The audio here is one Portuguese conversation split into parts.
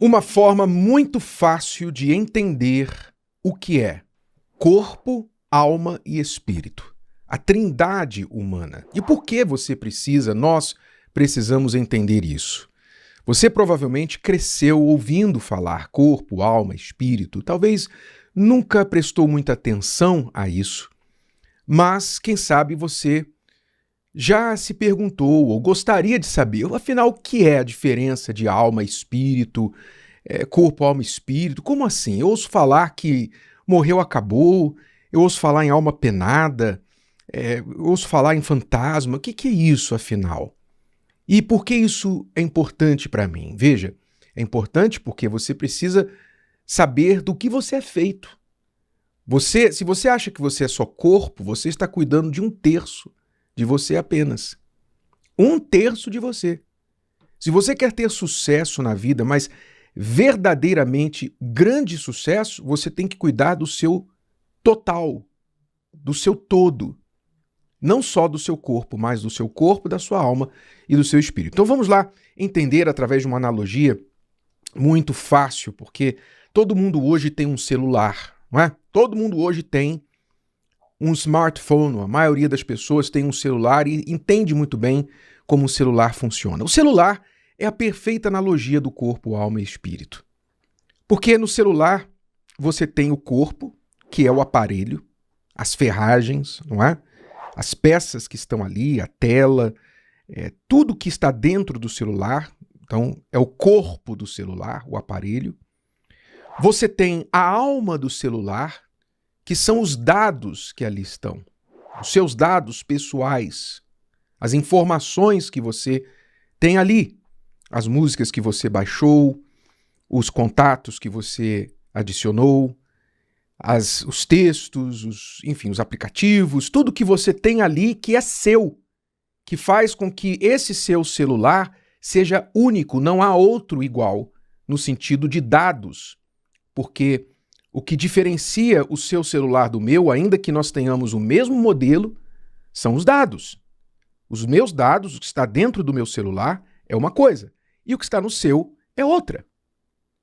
Uma forma muito fácil de entender o que é corpo, alma e espírito. A trindade humana. E por que nós precisamos entender isso? Você provavelmente cresceu ouvindo falar corpo, alma, espírito. Talvez nunca prestou muita atenção a isso, mas quem sabe você já se perguntou ou gostaria de saber, afinal, o que é a diferença de alma e espírito, corpo, alma e espírito? Como assim? Eu ouço falar que morreu, acabou, eu ouço falar em alma penada, eu ouço falar em fantasma. O que é isso, afinal? E por que isso é importante para mim? Veja, é importante porque você precisa saber do que você é feito. Se você acha que você é só corpo, você está cuidando de 1/3 de você apenas. 1/3 de você. Se você quer ter sucesso na vida, mas verdadeiramente grande sucesso, você tem que cuidar do seu total, do seu todo. Não só do seu corpo, mas do seu corpo, da sua alma e do seu espírito. Então vamos lá entender através de uma analogia muito fácil, porque todo mundo hoje tem um celular, não é? Todo mundo hoje tem um smartphone, a maioria das pessoas tem um celular e entende muito bem como um celular funciona. O celular é a perfeita analogia do corpo, alma e espírito. Porque no celular você tem o corpo, que é o aparelho, as ferragens, não é? As peças que estão ali, a tela, tudo que está dentro do celular, então é o corpo do celular, o aparelho. Você tem a alma do celular, que são os dados que ali estão, os seus dados pessoais, as informações que você tem ali, as músicas que você baixou, os contatos que você adicionou, os textos, os aplicativos, tudo que você tem ali que é seu, que faz com que esse seu celular seja único, não há outro igual, no sentido de dados, porque o que diferencia o seu celular do meu, ainda que nós tenhamos o mesmo modelo, são os dados. Os meus dados, o que está dentro do meu celular, é uma coisa, e o que está no seu é outra.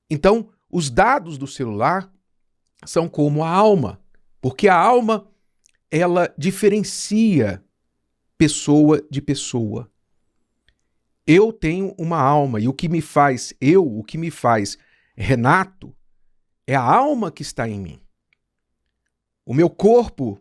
Então, os dados do celular são como a alma, porque a alma, ela diferencia pessoa de pessoa. Eu tenho uma alma, e o que me faz Renato, é a alma que está em mim. O meu corpo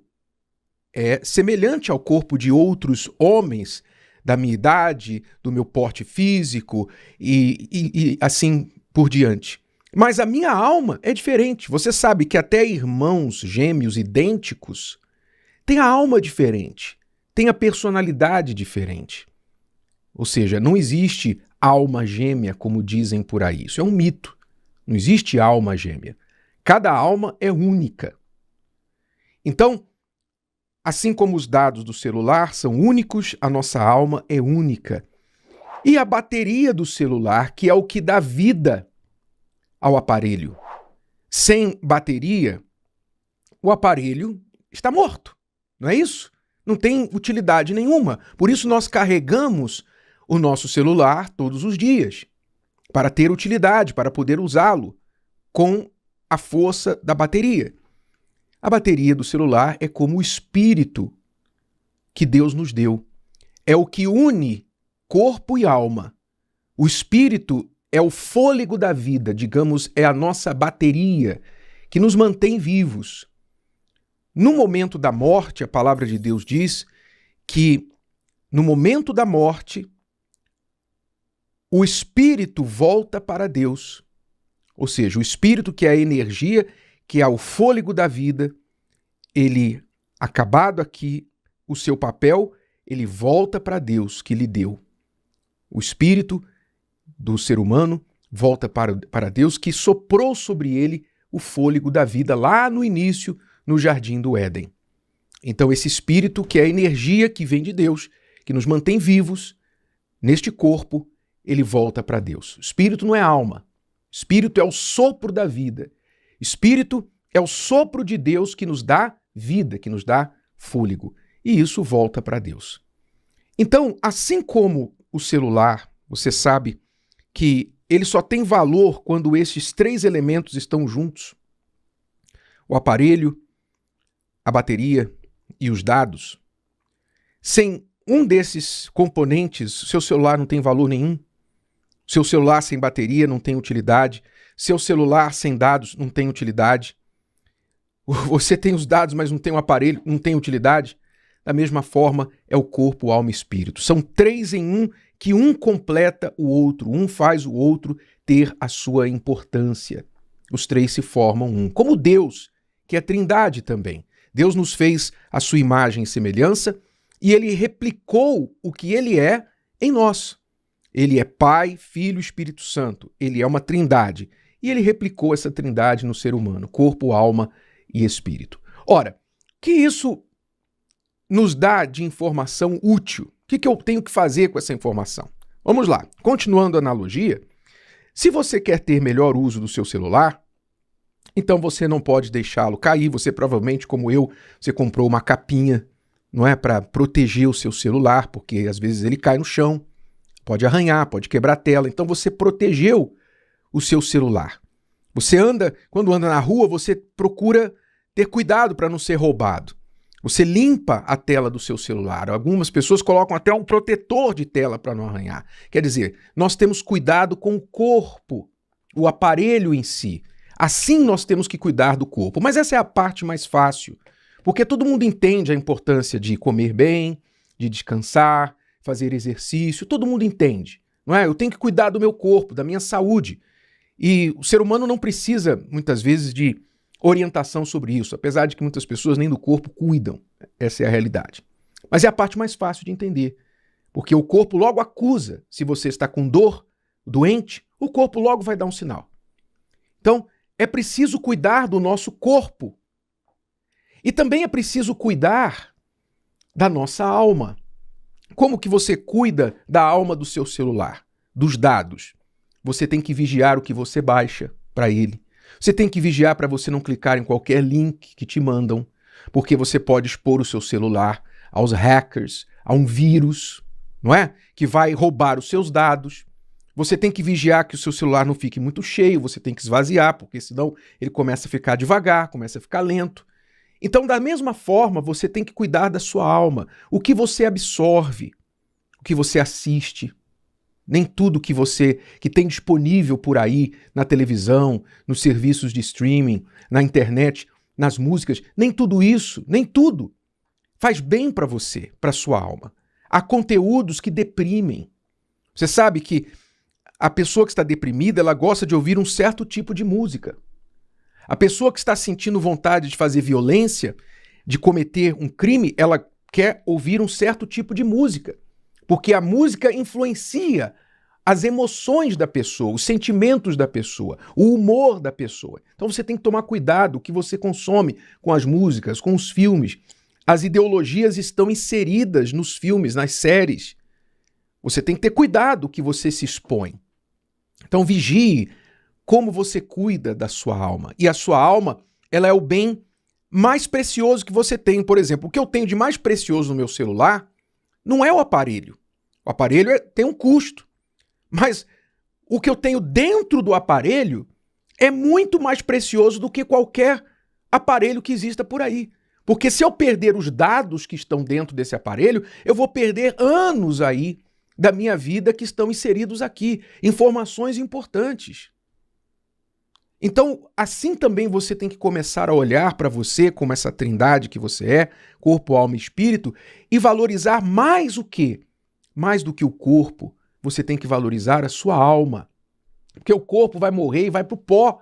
é semelhante ao corpo de outros homens da minha idade, do meu porte físico e assim por diante. Mas a minha alma é diferente. Você sabe que até irmãos gêmeos idênticos têm a alma diferente, têm a personalidade diferente. Ou seja, não existe alma gêmea, como dizem por aí. Isso é um mito. Não existe alma gêmea. Cada alma é única. Então, assim como os dados do celular são únicos, a nossa alma é única. E a bateria do celular, que é o que dá vida ao aparelho. Sem bateria, o aparelho está morto. Não é isso? Não tem utilidade nenhuma. Por isso nós carregamos o nosso celular todos os dias, para ter utilidade, para poder usá-lo com a força da bateria. A bateria do celular é como o espírito que Deus nos deu. É o que une corpo e alma. O espírito é o fôlego da vida, digamos, é a nossa bateria que nos mantém vivos. No momento da morte, a palavra de Deus diz que no momento da morte, o espírito volta para Deus. Ou seja, o espírito, que é a energia, que é o fôlego da vida, ele, acabado aqui o seu papel, ele volta para Deus que lhe deu. O espírito do ser humano volta para Deus que soprou sobre ele o fôlego da vida lá no início, no Jardim do Éden. Então esse espírito, que é a energia que vem de Deus, que nos mantém vivos neste corpo, ele volta para Deus. O espírito não é alma. O espírito é o sopro da vida. Espírito é o sopro de Deus que nos dá vida, que nos dá fôlego. E isso volta para Deus. Então, assim como o celular, você sabe que ele só tem valor quando esses três elementos estão juntos. O aparelho, a bateria e os dados. Sem um desses componentes, seu celular não tem valor nenhum. Seu celular sem bateria não tem utilidade. Seu celular sem dados não tem utilidade. Você tem os dados, mas não tem o aparelho, não tem utilidade. Da mesma forma, é o corpo, alma e espírito. São três em um, que um completa o outro. Um faz o outro ter a sua importância. Os três se formam um. Como Deus, que é trindade também. Deus nos fez a sua imagem e semelhança e ele replicou o que ele é em nós. Ele é Pai, Filho e Espírito Santo. Ele é uma trindade. E ele replicou essa trindade no ser humano, corpo, alma e espírito. Ora, o que isso nos dá de informação útil? O que eu tenho que fazer com essa informação? Vamos lá. Continuando a analogia, se você quer ter melhor uso do seu celular, então você não pode deixá-lo cair. Você provavelmente, como eu, você comprou uma capinha, não é, para proteger o seu celular, porque às vezes ele cai no chão, pode arranhar, pode quebrar a tela. Então você protegeu o seu celular. Você quando anda na rua, você procura ter cuidado para não ser roubado. Você limpa a tela do seu celular. Algumas pessoas colocam até um protetor de tela para não arranhar. Quer dizer, nós temos cuidado com o corpo, o aparelho em si. Assim nós temos que cuidar do corpo. Mas essa é a parte mais fácil, porque todo mundo entende a importância de comer bem, de descansar, fazer exercício. Todo mundo entende, não é? Eu tenho que cuidar do meu corpo, da minha saúde. E o ser humano não precisa, muitas vezes, de orientação sobre isso, apesar de que muitas pessoas nem do corpo cuidam. Essa é a realidade. Mas é a parte mais fácil de entender, porque o corpo logo acusa. Se você está com dor, doente, o corpo logo vai dar um sinal. Então, é preciso cuidar do nosso corpo. E também é preciso cuidar da nossa alma. Como que você cuida da alma do seu celular, dos dados? Você tem que vigiar o que você baixa para ele. Você tem que vigiar para você não clicar em qualquer link que te mandam, porque você pode expor o seu celular aos hackers, a um vírus, não é? Que vai roubar os seus dados. Você tem que vigiar que o seu celular não fique muito cheio, você tem que esvaziar, porque senão ele começa a ficar devagar, começa a ficar lento. Então, da mesma forma, você tem que cuidar da sua alma. O que você absorve, o que você assiste. Nem tudo que tem disponível por aí na televisão, nos serviços de streaming, na internet, nas músicas, nem tudo isso, nem tudo faz bem para você, para sua alma. Há conteúdos que deprimem. Você sabe que a pessoa que está deprimida, ela gosta de ouvir um certo tipo de música. A pessoa que está sentindo vontade de fazer violência, de cometer um crime, ela quer ouvir um certo tipo de música. Porque a música influencia as emoções da pessoa, os sentimentos da pessoa, o humor da pessoa. Então você tem que tomar cuidado o que você consome com as músicas, com os filmes. As ideologias estão inseridas nos filmes, nas séries. Você tem que ter cuidado o que você se expõe. Então vigie como você cuida da sua alma. E a sua alma, ela é o bem mais precioso que você tem. Por exemplo, o que eu tenho de mais precioso no meu celular não é o aparelho. O aparelho tem um custo. Mas o que eu tenho dentro do aparelho é muito mais precioso do que qualquer aparelho que exista por aí. Porque se eu perder os dados que estão dentro desse aparelho, eu vou perder anos aí da minha vida que estão inseridos aqui. Informações importantes. Então, assim também você tem que começar a olhar para você como essa trindade que você é, corpo, alma e espírito, e valorizar mais o quê? Mais do que o corpo, você tem que valorizar a sua alma. Porque o corpo vai morrer e vai pro pó.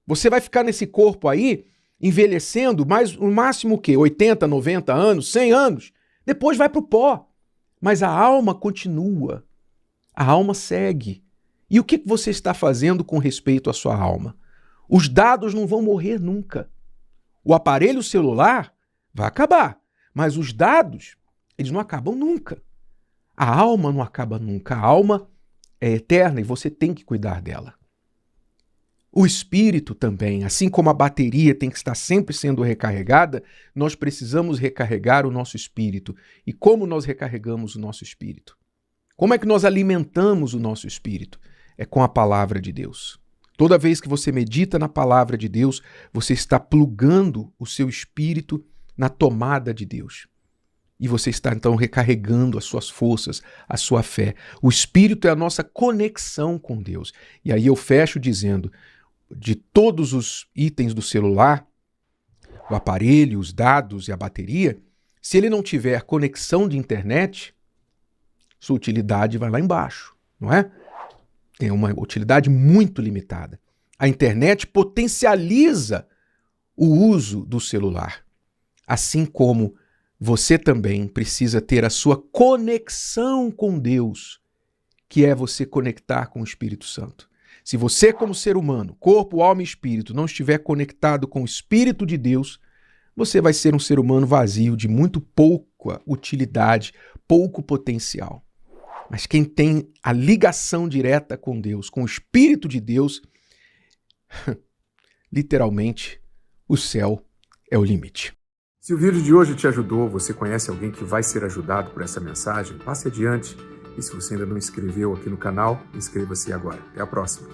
Você vai ficar nesse corpo aí, envelhecendo, no máximo o quê? 80, 90 anos, 100 anos. Depois vai pro pó. Mas a alma continua. A alma segue. E o que você está fazendo com respeito à sua alma? Os dados não vão morrer nunca. O aparelho celular vai acabar. Mas os dados, eles não acabam nunca. A alma não acaba nunca. A alma é eterna e você tem que cuidar dela. O espírito também, assim como a bateria tem que estar sempre sendo recarregada, nós precisamos recarregar o nosso espírito. E como nós recarregamos o nosso espírito? Como é que nós alimentamos o nosso espírito? é com a palavra de Deus. Toda vez que você medita na palavra de Deus, você está plugando o seu espírito na tomada de Deus. E você está então recarregando as suas forças, a sua fé. O espírito é a nossa conexão com Deus. E aí eu fecho dizendo, de todos os itens do celular, o aparelho, os dados e a bateria, se ele não tiver conexão de internet, sua utilidade vai lá embaixo, não é? Tem uma utilidade muito limitada. A internet potencializa o uso do celular, assim como você também precisa ter a sua conexão com Deus, que é você conectar com o Espírito Santo. Se você, como ser humano, corpo, alma e espírito, não estiver conectado com o Espírito de Deus, você vai ser um ser humano vazio, de muito pouca utilidade, pouco potencial. Mas quem tem a ligação direta com Deus, com o Espírito de Deus, literalmente, o céu é o limite. Se o vídeo de hoje te ajudou, você conhece alguém que vai ser ajudado por essa mensagem, passe adiante. E se você ainda não inscreveu aqui no canal, inscreva-se agora. Até a próxima.